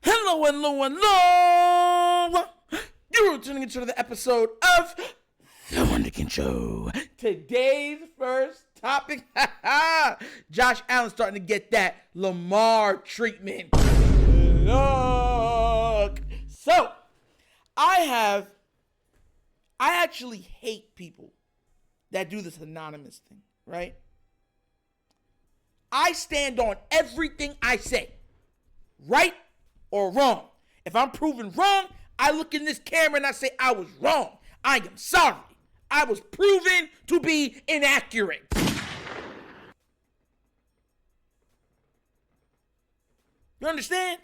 Hello, hello, hello. You're tuning into the episode of The Wunderkind Show. Today's first topic, Josh Allen starting to get that Lamar treatment. Look. So, I actually hate people that do this anonymous thing, right? I stand on everything I say, right or wrong. If I'm proven wrong, I look in this camera and I say I was wrong. I am sorry. I was proven to be inaccurate. You understand?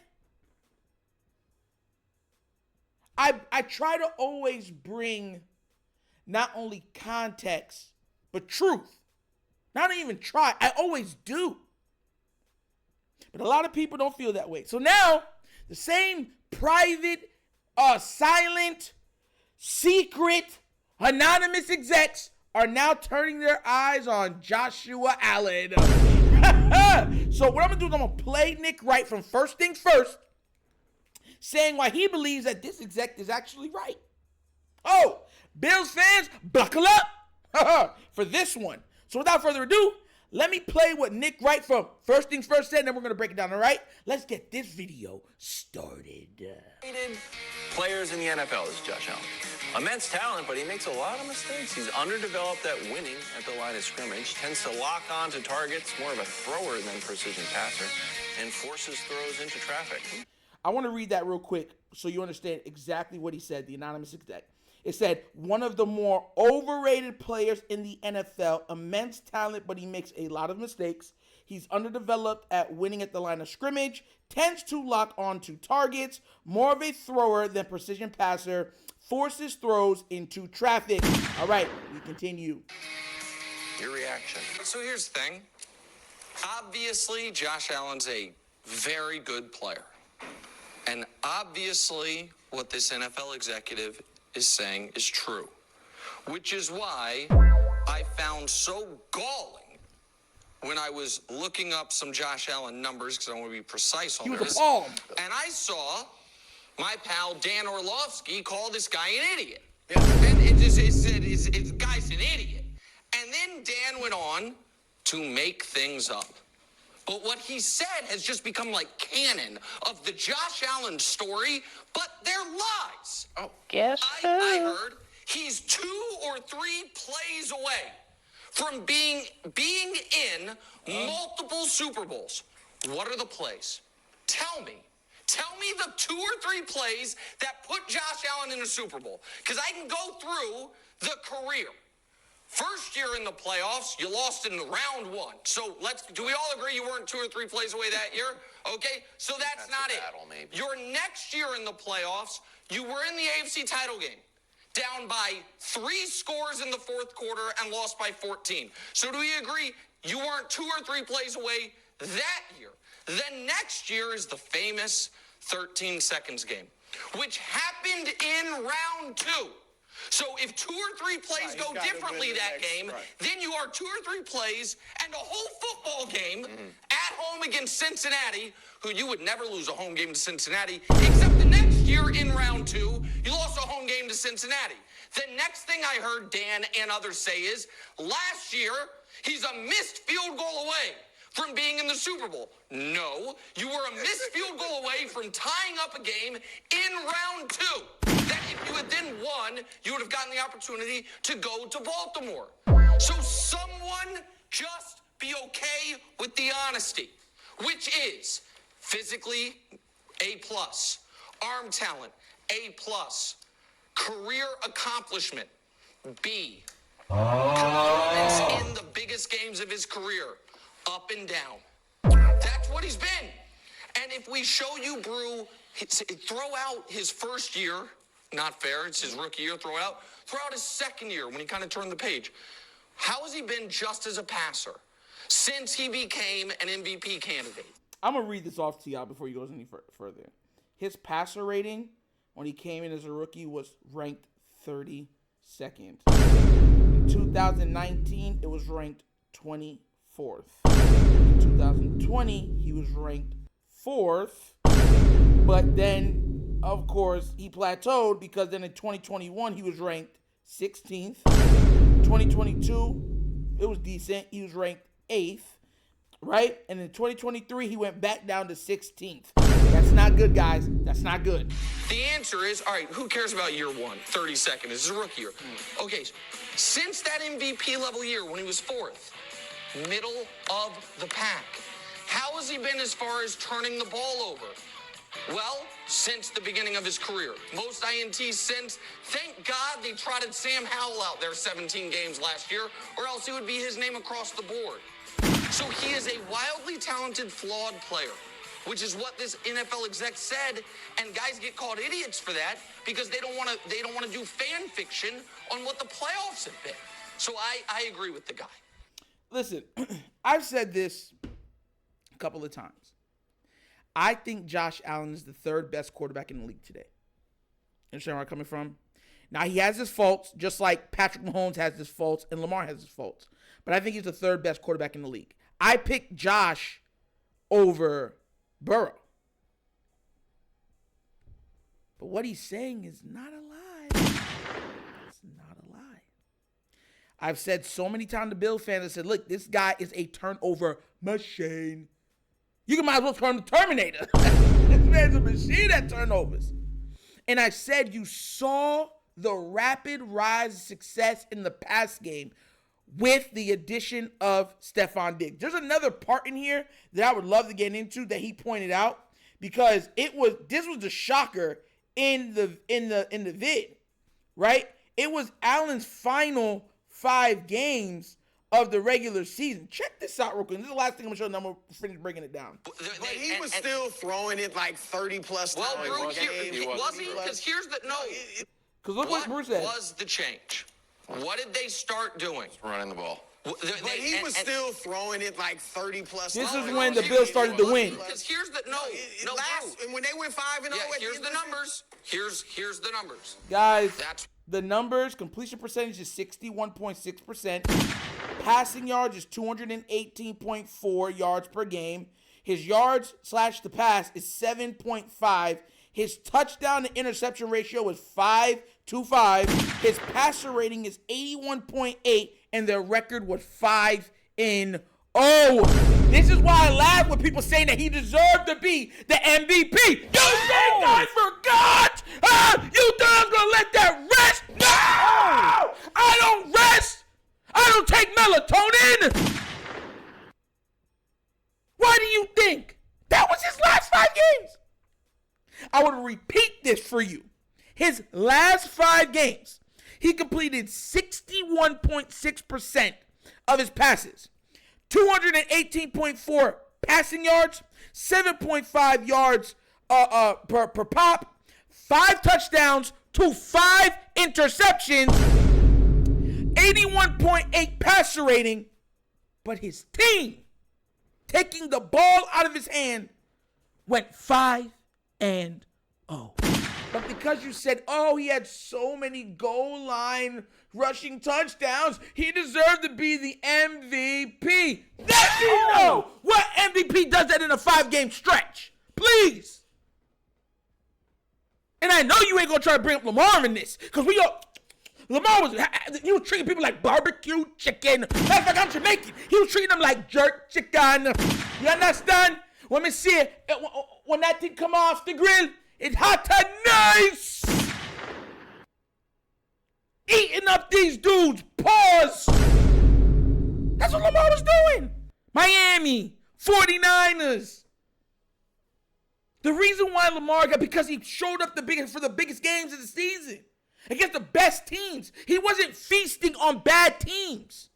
I try to always bring not only context, but truth. Not even try. I always do. But a lot of people don't feel that way. So now, the same private, silent, secret, anonymous execs are now turning their eyes on Joshua Allen. So what I'm going to do is I'm going to play Nick Wright from First Things First, saying why he believes that this exec is actually right. Oh, Bills fans, buckle up for this one. So without further ado, let me play what Nick Wright from First Things First said, and then we're going to break it down, all right? Let's get this video started. Players in the NFL is Josh Allen. Immense talent, but he makes a lot of mistakes. He's underdeveloped at winning at the line of scrimmage, tends to lock on to targets, more of a thrower than precision passer, and forces throws into traffic. I want to read that real quick so you understand exactly what he said, the anonymous exec. It said, one of the more overrated players in the NFL, immense talent, but he makes a lot of mistakes. He's underdeveloped at winning at the line of scrimmage, tends to lock on to targets, more of a thrower than precision passer, forces throws into traffic. All right, we continue. Your reaction. So here's the thing. Obviously, Josh Allen's a very good player. And obviously, what this NFL executive is saying is true, which is why I found so galling when I was looking up some Josh Allen numbers, because I want to be precise on this. And I saw my pal Dan Orlovsky call this guy an idiot. Yeah. And it said the guy's an idiot. And then Dan went on to make things up. But what he said has just become like canon of the Josh Allen story, but they're lies. Oh, guess I heard he's 2 or 3 plays away from being in multiple Super Bowls. What are the plays? Tell me the 2 or 3 plays that put Josh Allen in a Super Bowl, because I can go through the career. First year in the playoffs, you lost in the round 1. So do we all agree you weren't 2 or 3 plays away that year? Okay, so that's not it. Battle, maybe. Your next year in the playoffs, you were in the AFC title game, down by 3 scores in the fourth quarter and lost by 14. So do we agree you weren't 2 or 3 plays away that year? Then next year is the famous 13 seconds game, which happened in round 2. So if 2 or 3 plays go differently that game, then you are 2 or 3 plays and a whole football game at home against Cincinnati, who you would never lose a home game to Cincinnati, except the next year in round 2, you lost a home game to Cincinnati. The next thing I heard Dan and others say is, last year, he's a missed field goal away from being in the Super Bowl. No, you were a missed field goal away from tying up a game in round 2. That if you had then won, you would have gotten the opportunity to go to Baltimore. So someone just be okay with the honesty, which is physically A+, arm talent A+, career accomplishment B, performance in the biggest games of his career, up and down. That's what he's been. And if we show you, Brew, throw out his first year, not fair, it's his rookie year, throw out his second year when he kind of turned the page. How has he been just as a passer since he became an MVP candidate? I'm going to read this off to y'all before he goes any further. His passer rating when he came in as a rookie was ranked 32nd. In 2019, it was ranked 24th. In 2020, he was ranked 4th. But then, of course, he plateaued because then in 2021, he was ranked 16th. 2022, it was decent. He was ranked 8th, right? And in 2023, he went back down to 16th. That's not good, guys. That's not good. The answer is, all right, who cares about year one, 32nd? This is a rookie year. Okay, since that MVP level year when he was 4th, middle of the pack, how has he been as far as turning the ball over? Well, since the beginning of his career. Most INTs since. Thank God they trotted Sam Howell out there 17 games last year, or else it would be his name across the board. So he is a wildly talented, flawed player, which is what this NFL exec said, and guys get called idiots for that because they don't want to do fan fiction on what the playoffs have been. So I agree with the guy. Listen, I've said this a couple of times. I think Josh Allen is the 3rd best quarterback in the league today. Understand where I'm coming from? Now, he has his faults, just like Patrick Mahomes has his faults and Lamar has his faults. But I think he's the 3rd best quarterback in the league. I picked Josh over Burrow. But what he's saying is not a lie. It's not a lie. I've said so many times to Bill fans, I said, look, this guy is a turnover machine. You might as well turn the Terminator. This man's a machine at turnovers. And I said you saw the rapid rise of success in the pass game with the addition of Stephon Diggs. There's another part in here that I would love to get into that he pointed out because this was the shocker in the vid, right? It was Allen's final 5 games of the regular season. Check this out real quick. This is the last thing I'm going to show you. I'm going to finish breaking it down. But he was still throwing it like 30-plus times. Well, Bruce, was he? Because here's the no. Because look what Bruce said. What was the change? What did they start doing? Running the ball. But he was still throwing it like 30-plus times. This is when the Bills started to win. Because here's the and when they went 5-0, here's the numbers. Here's the numbers. Guys, the numbers, completion percentage is 61.6%. Passing yards is 218.4 yards per game. His yards / the pass is 7.5. His touchdown to interception ratio is 5.25. His passer rating is 81.8, and their record was 5-0. This is why I laugh when people saying that he deserved to be the MVP. You think I forgot? You think I'm gonna let that rest? No! I don't rest. I don't take melatonin. Why do you think? That was his last 5 games. I would repeat this for you. His last 5 games, he completed 61.6% of his passes, 218.4 passing yards, 7.5 yards per pop, 5 touchdowns to 5 interceptions, 81.8 passer rating, but his team, taking the ball out of his hand, went 5-0. But because you said, he had so many goal line rushing touchdowns, he deserved to be the MVP. Let me know what MVP does that in a 5-game stretch. Please. And I know you ain't going to try to bring up Lamar in this, because Lamar was treating people like barbecue chicken. Matter of fact, I'm Jamaican. He was treating them like jerk chicken. You understand? Let me see it. When that thing come off the grill, it's hot and nice. Eating up these dudes. Pause. That's what Lamar was doing. Miami, 49ers. The reason why Lamar got, because he showed up for the biggest games of the season against the best teams. He wasn't feasting on bad teams.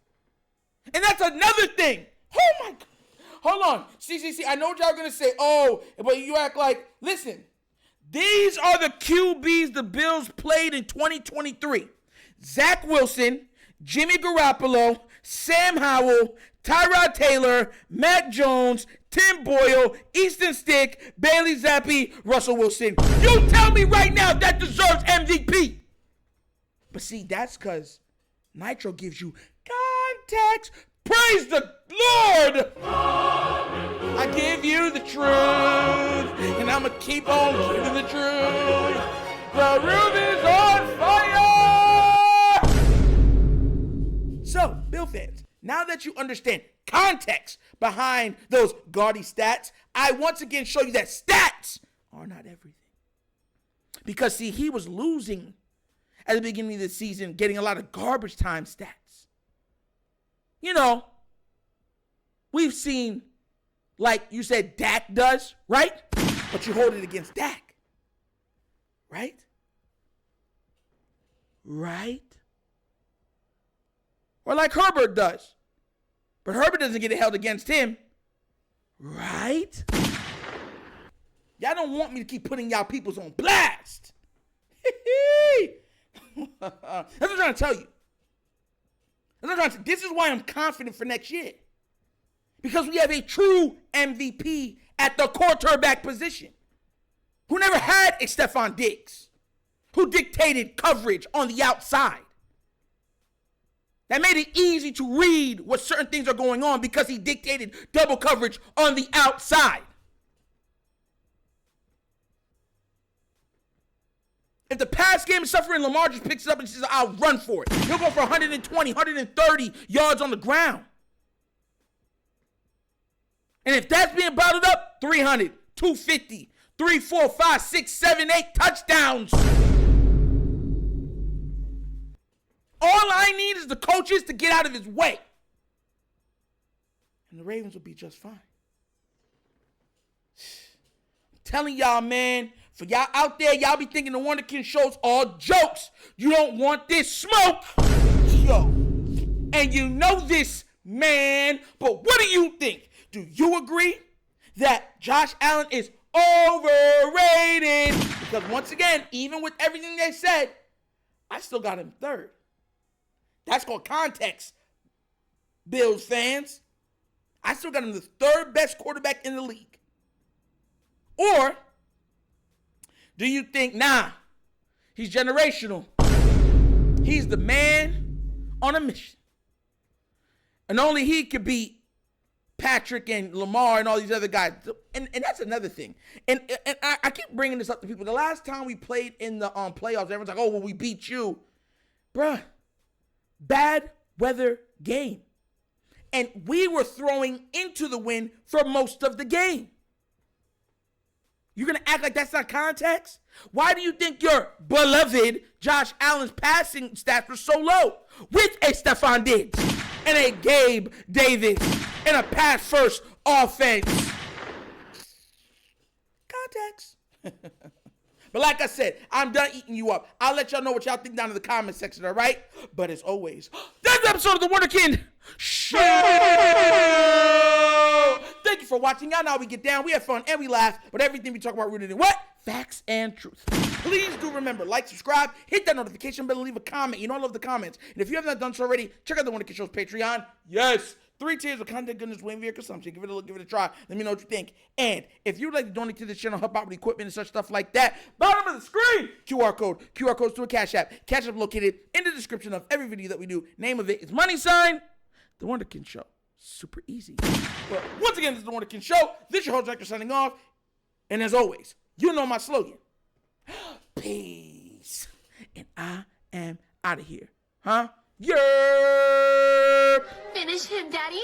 And that's another thing. Oh my God. Hold on. See. I know what y'all are going to say. But you act like, listen, these are the QBs the Bills played in 2023. Zach Wilson, Jimmy Garoppolo, Sam Howell, Tyrod Taylor, Mac Jones, Tim Boyle, Easton Stick, Bailey Zappi, Russell Wilson. You tell me right now that deserves MVP. But see, that's because Nitro gives you context. Praise the Lord. I give you the truth, and I'ma keep on giving the truth. The roof is on fire! So, Bill fans, now that you understand context behind those gaudy stats, I once again show you that stats are not everything. Because, see, he was losing at the beginning of the season, getting a lot of garbage time stats. You know, we've seen, like you said, Dak does, right? But you hold it against Dak. Right? Right? Or like Herbert does. But Herbert doesn't get it held against him. Right? Y'all don't want me to keep putting y'all peoples on blast. That's what I'm trying to tell you. This is why I'm confident for next year. Because we have a true MVP at the quarterback position who never had a Stephon Diggs, who dictated coverage on the outside. That made it easy to read what certain things are going on because he dictated double coverage on the outside. If the pass game is suffering, Lamar just picks it up and says, I'll run for it. He'll go for 120, 130 yards on the ground. And if that's being bottled up, 300, 250, 3, 4, 5, 6, 7, 8 touchdowns. All I need is the coaches to get out of his way. And the Ravens will be just fine. I'm telling y'all, man, for y'all out there, y'all be thinking the Wunderkind Show's all jokes. You don't want this smoke. Yo. And you know this, man. But what do you think? Do you agree that Josh Allen is overrated? Because once again, even with everything they said, I still got him third. That's called context, Bills fans. I still got him the third best quarterback in the league. Or do you think, nah, he's generational. He's the man on a mission. And only he could beat Patrick and Lamar and all these other guys. And that's another thing. And I keep bringing this up to people. The last time we played in the playoffs, everyone's like, oh, well, we beat you. Bruh, bad weather game. And we were throwing into the wind for most of the game. You're going to act like that's not context? Why do you think your beloved Josh Allen's passing stats were so low? With a Stephon Diggs and a Gabe Davis and a pass-first offense. Context. But like I said, I'm done eating you up. I'll let y'all know what y'all think down in the comment section, all right? But as always, that's the episode of The Wunderkind Show. Thank you for watching. Y'all know how we get down. We have fun and we laugh. But everything we talk about rooted in what? Facts and truth. Please do remember, like, subscribe, hit that notification bell, and leave a comment. You know I love the comments. And if you have not done so already, check out The Wunderkind Show's Patreon. Yes. 3 tiers of content goodness waiting for your consumption. Give it a look, give it a try. Let me know what you think. And if you'd like to donate to this channel, help out with equipment and such stuff like that, bottom of the screen, QR code. QR code's to a Cash App. Cash App located in the description of every video that we do. Name of it is $, The Wunderkind Show. Super easy. But once again, this is The Wunderkind Show. This is your host, Director, signing off. And as always, you know my slogan. Peace. And I am out of here. Huh? Yeah. Finish him, Daddy.